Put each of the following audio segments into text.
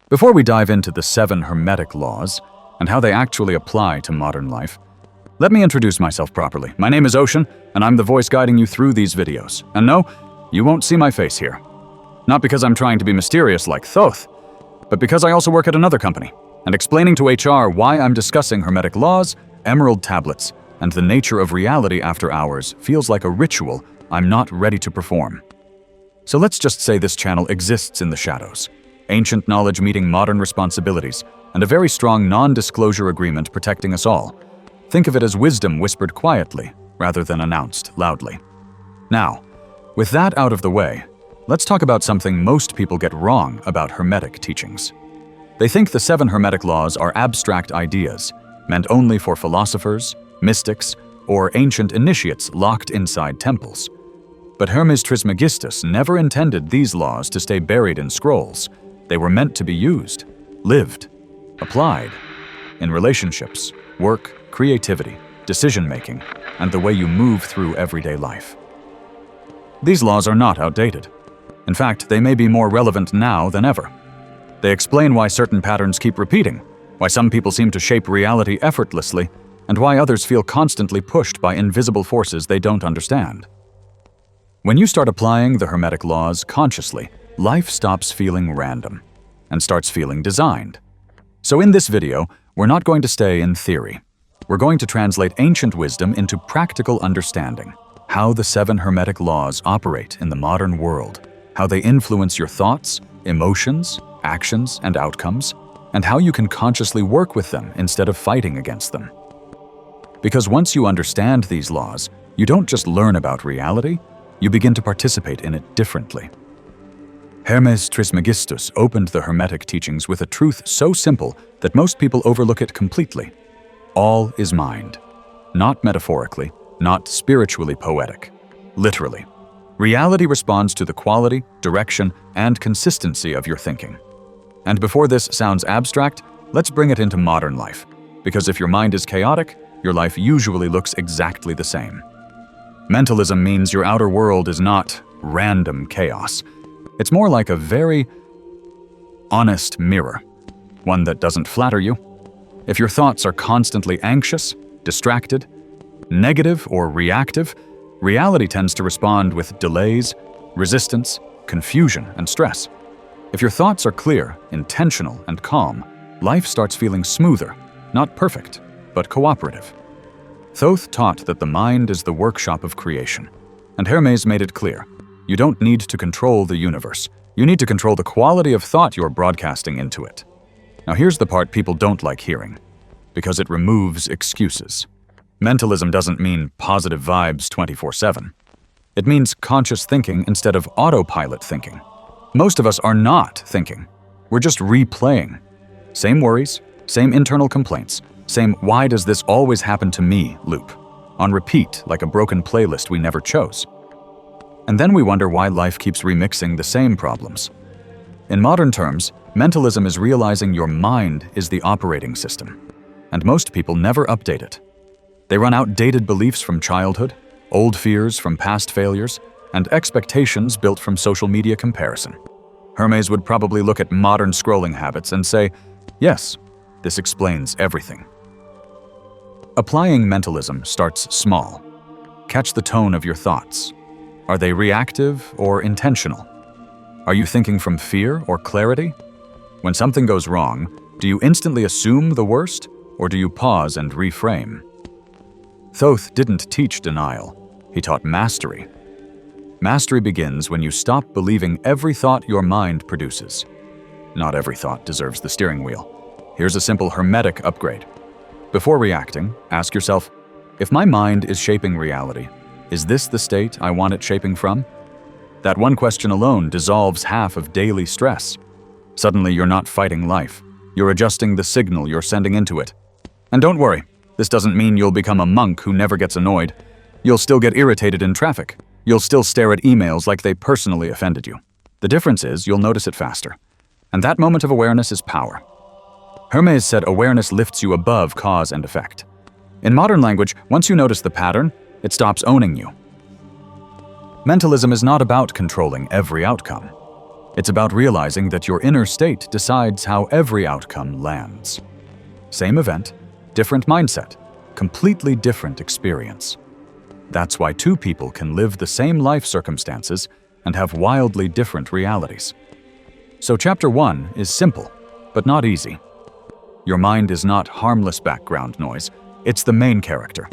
Before we dive into the 7 Hermetic Laws and how they actually apply to modern life, let me introduce myself properly. My name is Ocean, and I'm the voice guiding you through these videos. And no, you won't see my face here. Not because I'm trying to be mysterious like Thoth, but because I also work at another company, and explaining to HR why I'm discussing Hermetic Laws, emerald tablets, and the nature of reality after hours feels like a ritual I'm not ready to perform. So let's just say this channel exists in the shadows. Ancient knowledge meeting modern responsibilities, and a very strong non-disclosure agreement protecting us all. Think of it as wisdom whispered quietly, rather than announced loudly. Now, with that out of the way, let's talk about something most people get wrong about Hermetic teachings. They think the 7 Hermetic Laws are abstract ideas, meant only for philosophers, mystics, or ancient initiates locked inside temples. But Hermes Trismegistus never intended these laws to stay buried in scrolls. They were meant to be used, lived, applied, in relationships, work, creativity, decision-making, and the way you move through everyday life. These laws are not outdated. In fact, they may be more relevant now than ever. They explain why certain patterns keep repeating, why some people seem to shape reality effortlessly, and why others feel constantly pushed by invisible forces they don't understand. When you start applying the Hermetic Laws consciously, life stops feeling random and starts feeling designed. So in this video, we're not going to stay in theory. We're going to translate ancient wisdom into practical understanding, how the 7 Hermetic Laws operate in the modern world, how they influence your thoughts, emotions, actions, and outcomes, and how you can consciously work with them instead of fighting against them. Because once you understand these laws, you don't just learn about reality, you begin to participate in it differently. Hermes Trismegistus opened the Hermetic teachings with a truth so simple that most people overlook it completely. All is mind. Not metaphorically, not spiritually poetic. Literally. Reality responds to the quality, direction, and consistency of your thinking. And before this sounds abstract, let's bring it into modern life. Because if your mind is chaotic, your life usually looks exactly the same. Mentalism means your outer world is not random chaos. It's more like a very honest mirror, one that doesn't flatter you. If your thoughts are constantly anxious, distracted, negative, or reactive, reality tends to respond with delays, resistance, confusion, and stress. If your thoughts are clear, intentional, and calm, life starts feeling smoother, not perfect, but cooperative. Thoth taught that the mind is the workshop of creation, and Hermes made it clear. You don't need to control the universe. You need to control the quality of thought you're broadcasting into it. Now here's the part people don't like hearing, because it removes excuses. Mentalism doesn't mean positive vibes 24/7. It means conscious thinking instead of autopilot thinking. Most of us are not thinking. We're just replaying. Same worries, same internal complaints, same "why does this always happen to me" loop, on repeat like a broken playlist we never chose. And then we wonder why life keeps remixing the same problems. In modern terms, mentalism is realizing your mind is the operating system, and most people never update it. They run outdated beliefs from childhood, old fears from past failures, and expectations built from social media comparison. Hermes would probably look at modern scrolling habits and say, yes, this explains everything. Applying mentalism starts small. Catch the tone of your thoughts. Are they reactive or intentional? Are you thinking from fear or clarity? When something goes wrong, do you instantly assume the worst, or do you pause and reframe? Thoth didn't teach denial. He taught mastery. Mastery begins when you stop believing every thought your mind produces. Not every thought deserves the steering wheel. Here's a simple Hermetic upgrade. Before reacting, ask yourself, if my mind is shaping reality, is this the state I want it shaping from? That one question alone dissolves half of daily stress. Suddenly you're not fighting life. You're adjusting the signal you're sending into it. And don't worry, this doesn't mean you'll become a monk who never gets annoyed. You'll still get irritated in traffic. You'll still stare at emails like they personally offended you. The difference is you'll notice it faster. And that moment of awareness is power. Hermes said awareness lifts you above cause and effect. In modern language, once you notice the pattern, it stops owning you. Mentalism is not about controlling every outcome. It's about realizing that your inner state decides how every outcome lands. Same event, different mindset, completely different experience. That's why two people can live the same life circumstances and have wildly different realities. So Chapter 1 is simple, but not easy. Your mind is not harmless background noise, it's the main character.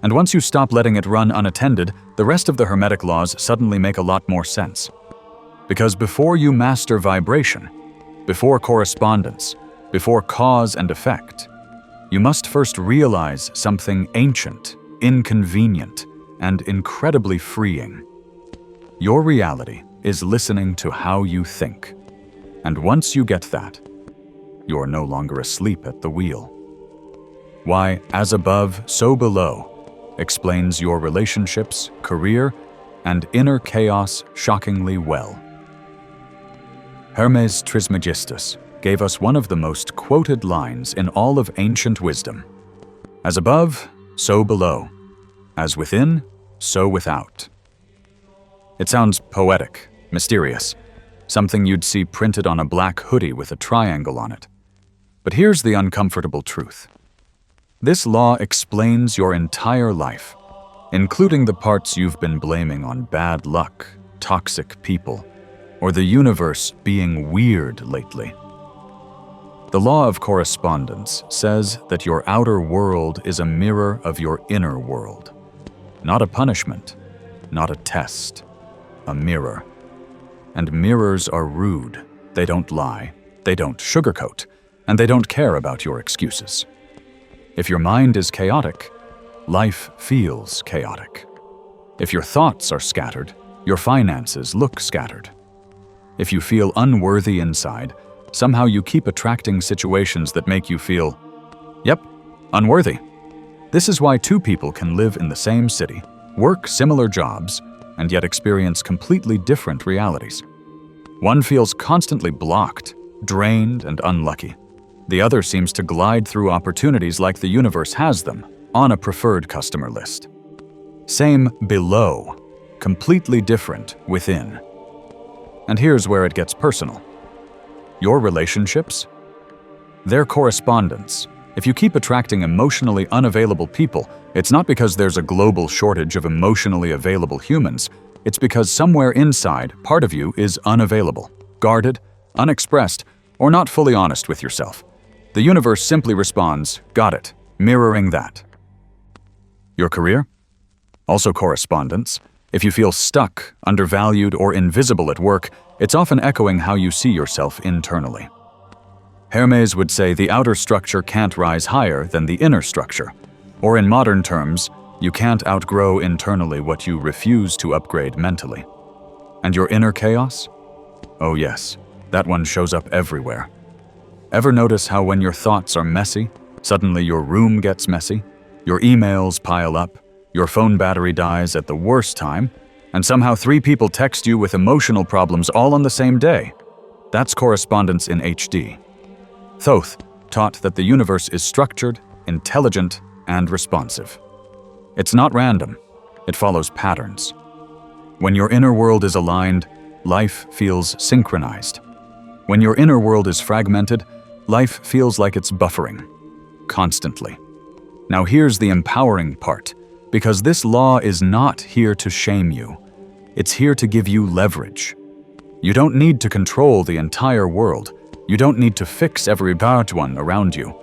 And once you stop letting it run unattended, the rest of the Hermetic Laws suddenly make a lot more sense. Because before you master vibration, before correspondence, before cause and effect, you must first realize something ancient, inconvenient, and incredibly freeing. Your reality is listening to how you think. And once you get that, you're no longer asleep at the wheel. Why, as above, so below, explains your relationships, career, and inner chaos shockingly well. Hermes Trismegistus gave us one of the most quoted lines in all of ancient wisdom. As above, so below. As within, so without. It sounds poetic, mysterious, something you'd see printed on a black hoodie with a triangle on it. But here's the uncomfortable truth. This law explains your entire life, including the parts you've been blaming on bad luck, toxic people, or the universe being weird lately. The law of correspondence says that your outer world is a mirror of your inner world. Not a punishment, not a test, a mirror. And mirrors are rude. They don't lie, they don't sugarcoat, and they don't care about your excuses. If your mind is chaotic, life feels chaotic. If your thoughts are scattered, your finances look scattered. If you feel unworthy inside, somehow you keep attracting situations that make you feel, yep, unworthy. This is why two people can live in the same city, work similar jobs, and yet experience completely different realities. One feels constantly blocked, drained, and unlucky. The other seems to glide through opportunities like the universe has them, on a preferred customer list. Same below, completely different within. And here's where it gets personal. Your relationships? Their correspondence. If you keep attracting emotionally unavailable people, it's not because there's a global shortage of emotionally available humans. It's because somewhere inside, part of you is unavailable, guarded, unexpressed, or not fully honest with yourself. The universe simply responds, got it, mirroring that. Your career? Also correspondence. If you feel stuck, undervalued, or invisible at work, it's often echoing how you see yourself internally. Hermes would say the outer structure can't rise higher than the inner structure. Or in modern terms, you can't outgrow internally what you refuse to upgrade mentally. And your inner chaos? Oh yes, that one shows up everywhere. Ever notice how when your thoughts are messy, suddenly your room gets messy, your emails pile up, your phone battery dies at the worst time, and somehow 3 people text you with emotional problems all on the same day? That's correspondence in HD. Thoth taught that the universe is structured, intelligent, and responsive. It's not random, it follows patterns. When your inner world is aligned, life feels synchronized. When your inner world is fragmented, life feels like it's buffering, constantly. Now here's the empowering part, because this law is not here to shame you. It's here to give you leverage. You don't need to control the entire world. You don't need to fix every bad one around you.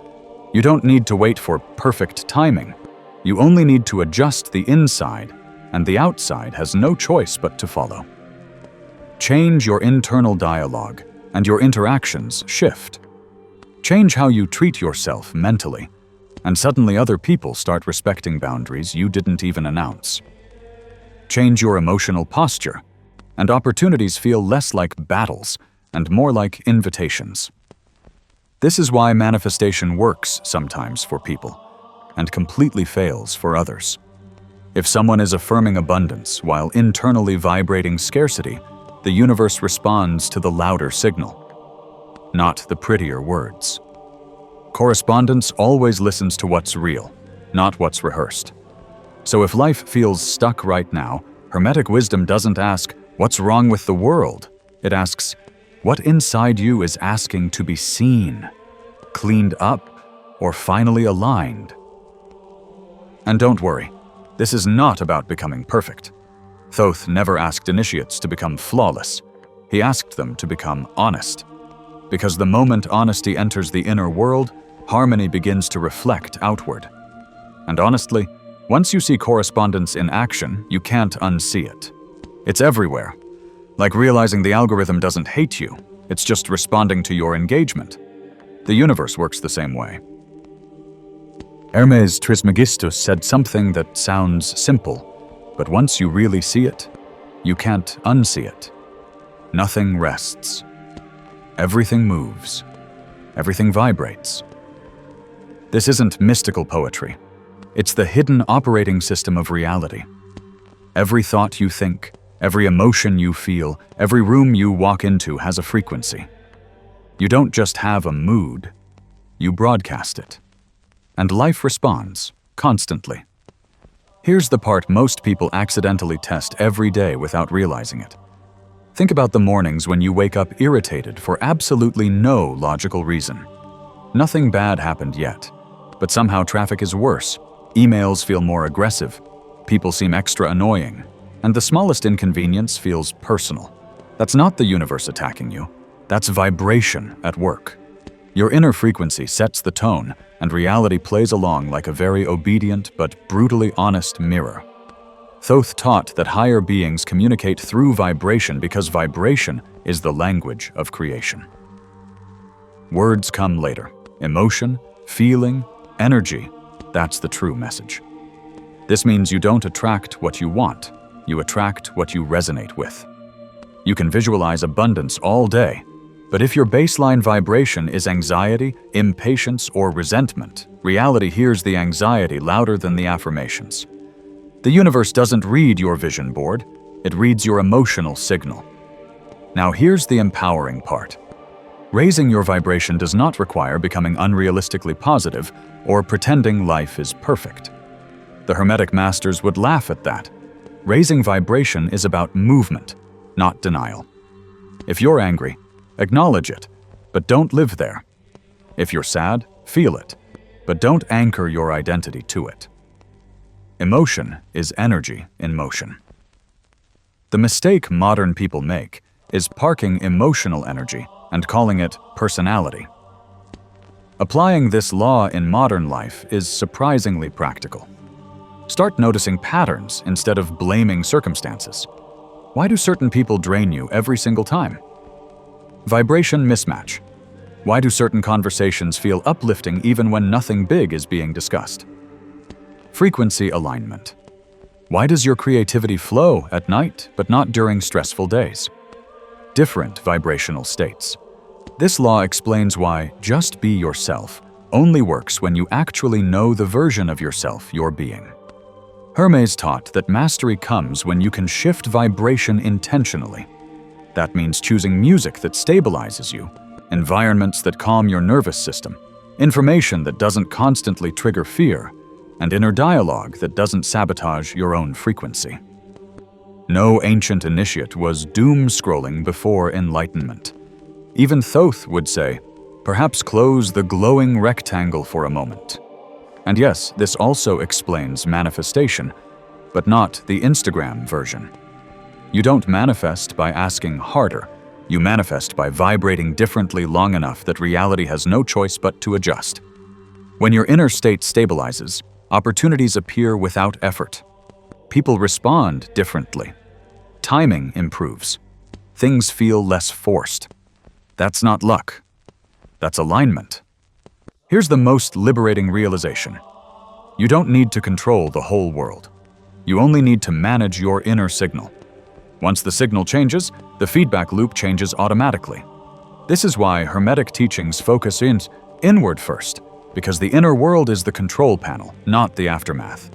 You don't need to wait for perfect timing. You only need to adjust the inside, and the outside has no choice but to follow. Change your internal dialogue, and your interactions shift. Change how you treat yourself mentally, and suddenly other people start respecting boundaries you didn't even announce. Change your emotional posture, and opportunities feel less like battles and more like invitations. This is why manifestation works sometimes for people, and completely fails for others. If someone is affirming abundance while internally vibrating scarcity, the universe responds to the louder signal, not the prettier words. Correspondence always listens to what's real, not what's rehearsed. So if life feels stuck right now, Hermetic wisdom doesn't ask, "What's wrong with the world?" It asks, What inside you is asking to be seen, cleaned up, or finally aligned? And don't worry, this is not about becoming perfect. Thoth never asked initiates to become flawless. He asked them to become honest. Because the moment honesty enters the inner world, harmony begins to reflect outward. And honestly, once you see correspondence in action, you can't unsee it. It's everywhere. Like realizing the algorithm doesn't hate you, it's just responding to your engagement. The universe works the same way. Hermes Trismegistus said something that sounds simple, but once you really see it, you can't unsee it. Nothing rests. Everything moves. Everything vibrates. This isn't mystical poetry. It's the hidden operating system of reality. Every thought you think, every emotion you feel, every room you walk into has a frequency. You don't just have a mood, you broadcast it. And life responds, constantly. Here's the part most people accidentally test every day without realizing it. Think about the mornings when you wake up irritated for absolutely no logical reason. Nothing bad happened yet, but somehow traffic is worse, emails feel more aggressive, people seem extra annoying, and the smallest inconvenience feels personal. That's not the universe attacking you. That's vibration at work. Your inner frequency sets the tone, and reality plays along like a very obedient but brutally honest mirror. Thoth taught that higher beings communicate through vibration because vibration is the language of creation. Words come later. Emotion, feeling, energy, that's the true message. This means you don't attract what you want. You attract what you resonate with. You can visualize abundance all day, but if your baseline vibration is anxiety, impatience, or resentment, reality hears the anxiety louder than the affirmations. The universe doesn't read your vision board, it reads your emotional signal. Now here's the empowering part. Raising your vibration does not require becoming unrealistically positive or pretending life is perfect. The Hermetic masters would laugh at that. Raising vibration is about movement, not denial. If you're angry, acknowledge it, but don't live there. If you're sad, feel it, but don't anchor your identity to it. Emotion is energy in motion. The mistake modern people make is parking emotional energy and calling it personality. Applying this law in modern life is surprisingly practical. Start noticing patterns instead of blaming circumstances. Why do certain people drain you every single time? Vibration mismatch. Why do certain conversations feel uplifting even when nothing big is being discussed? Frequency alignment. Why does your creativity flow at night but not during stressful days? Different vibrational states. This law explains why just be yourself only works when you actually know the version of yourself you're being. Hermes taught that mastery comes when you can shift vibration intentionally. That means choosing music that stabilizes you, environments that calm your nervous system, information that doesn't constantly trigger fear, and inner dialogue that doesn't sabotage your own frequency. No ancient initiate was doom-scrolling before enlightenment. Even Thoth would say, perhaps close the glowing rectangle for a moment. And yes, this also explains manifestation, but not the Instagram version. You don't manifest by asking harder. You manifest by vibrating differently long enough that reality has no choice but to adjust. When your inner state stabilizes, opportunities appear without effort. People respond differently. Timing improves. Things feel less forced. That's not luck. That's alignment. Here's the most liberating realization. You don't need to control the whole world. You only need to manage your inner signal. Once the signal changes, the feedback loop changes automatically. This is why Hermetic teachings focus inward first, because the inner world is the control panel, not the aftermath.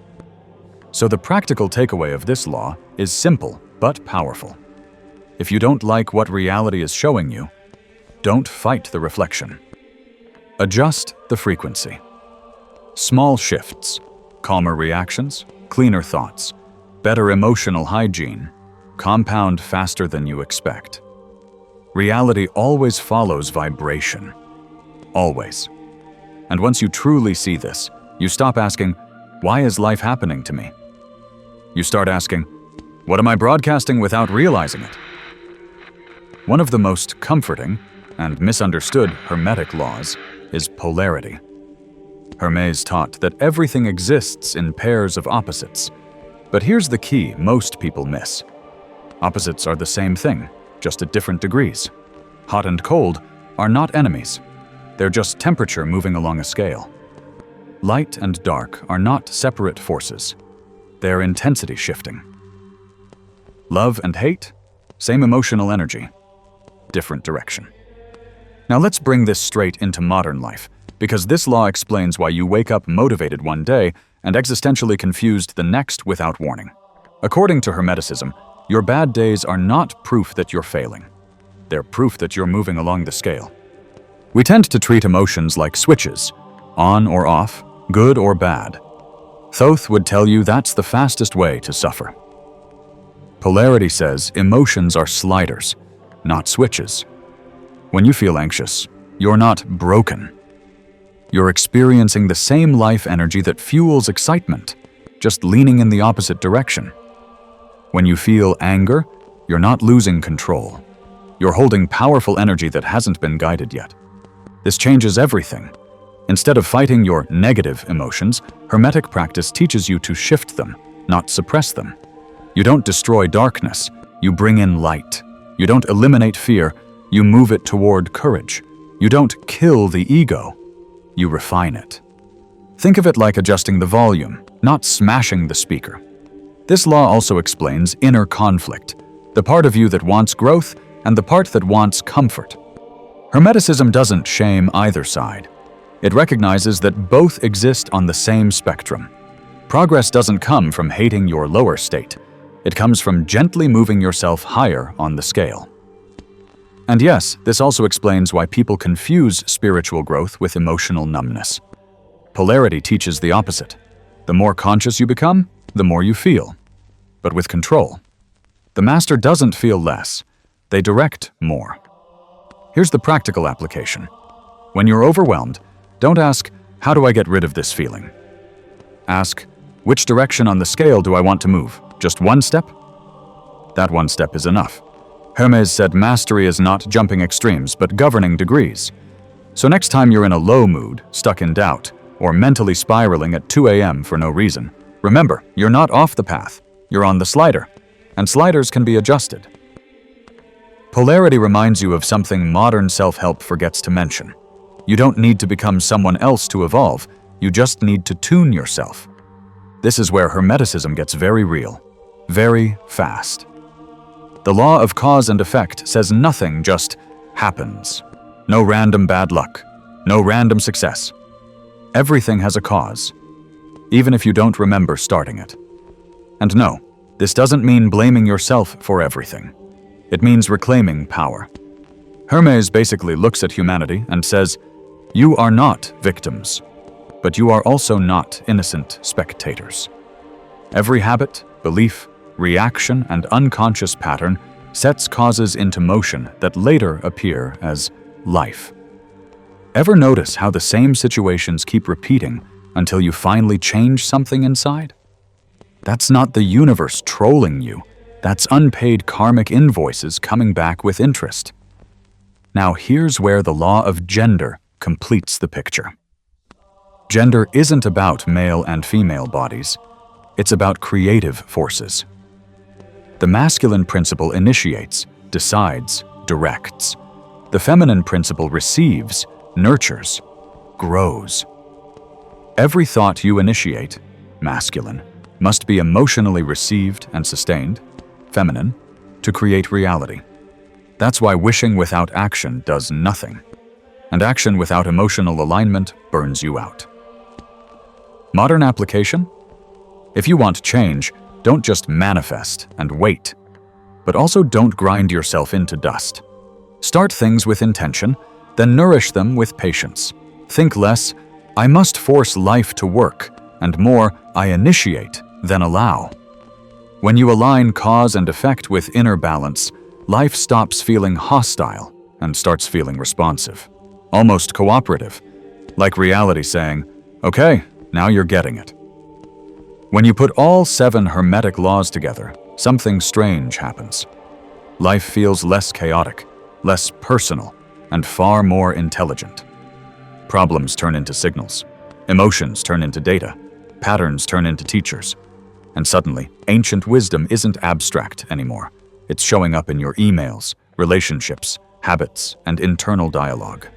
So the practical takeaway of this law is simple but powerful. If you don't like what reality is showing you, don't fight the reflection. Adjust the frequency. Small shifts, calmer reactions, cleaner thoughts, better emotional hygiene, compound faster than you expect. Reality always follows vibration. Always. And once you truly see this, you stop asking, "Why is life happening to me?" You start asking, "What am I broadcasting without realizing it?" One of the most comforting and misunderstood Hermetic laws is polarity. Hermes taught that everything exists in pairs of opposites. But here's the key most people miss. Opposites are the same thing, just at different degrees. Hot and cold are not enemies. They're just temperature moving along a scale. Light and dark are not separate forces. They're intensity shifting. Love and hate, same emotional energy, different direction. Now let's bring this straight into modern life, because this law explains why you wake up motivated one day and existentially confused the next without warning. According to Hermeticism, your bad days are not proof that you're failing. They're proof that you're moving along the scale. We tend to treat emotions like switches, on or off, good or bad. Thoth would tell you that's the fastest way to suffer. Polarity says emotions are sliders, not switches. When you feel anxious, you're not broken. You're experiencing the same life energy that fuels excitement, just leaning in the opposite direction. When you feel anger, you're not losing control. You're holding powerful energy that hasn't been guided yet. This changes everything. Instead of fighting your negative emotions, Hermetic practice teaches you to shift them, not suppress them. You don't destroy darkness, you bring in light. You don't eliminate fear, you move it toward courage. You don't kill the ego, you refine it. Think of it like adjusting the volume, not smashing the speaker. This law also explains inner conflict, the part of you that wants growth and the part that wants comfort. Hermeticism doesn't shame either side. It recognizes that both exist on the same spectrum. Progress doesn't come from hating your lower state. It comes from gently moving yourself higher on the scale. And yes, this also explains why people confuse spiritual growth with emotional numbness. Polarity teaches the opposite. The more conscious you become, the more you feel. But with control. The master doesn't feel less. They direct more. Here's the practical application. When you're overwhelmed, don't ask, "How do I get rid of this feeling?" Ask, "Which direction on the scale do I want to move? Just one step?" That one step is enough. Hermes said mastery is not jumping extremes, but governing degrees. So next time you're in a low mood, stuck in doubt, or mentally spiraling at 2 a.m. for no reason, remember, you're not off the path. You're on the slider, and sliders can be adjusted. Polarity reminds you of something modern self-help forgets to mention. You don't need to become someone else to evolve, you just need to tune yourself. This is where Hermeticism gets very real, very fast. The law of cause and effect says nothing just happens. No random bad luck, no random success. Everything has a cause, even if you don't remember starting it. And no, this doesn't mean blaming yourself for everything. It means reclaiming power. Hermes basically looks at humanity and says, "You are not victims, but you are also not innocent spectators." Every habit, belief, reaction, and unconscious pattern sets causes into motion that later appear as life. Ever notice how the same situations keep repeating until you finally change something inside? That's not the universe trolling you. That's unpaid karmic invoices coming back with interest. Now here's where the law of gender completes the picture. Gender isn't about male and female bodies. It's about creative forces. The masculine principle initiates, decides, directs. The feminine principle receives, nurtures, grows. Every thought you initiate, masculine, must be emotionally received and sustained, feminine, to create reality. That's why wishing without action does nothing, and action without emotional alignment burns you out. Modern application? If you want change, don't just manifest and wait, but also don't grind yourself into dust. Start things with intention, then nourish them with patience. Think less, "I must force life to work," and more, "I initiate, then allow." When you align cause and effect with inner balance, life stops feeling hostile and starts feeling responsive, almost cooperative, like reality saying, "Okay, now you're getting it." When you put all 7 Hermetic laws together, something strange happens. Life feels less chaotic, less personal, and far more intelligent. Problems turn into signals, emotions turn into data, patterns turn into teachers, and suddenly, ancient wisdom isn't abstract anymore. It's showing up in your emails, relationships, habits, and internal dialogue.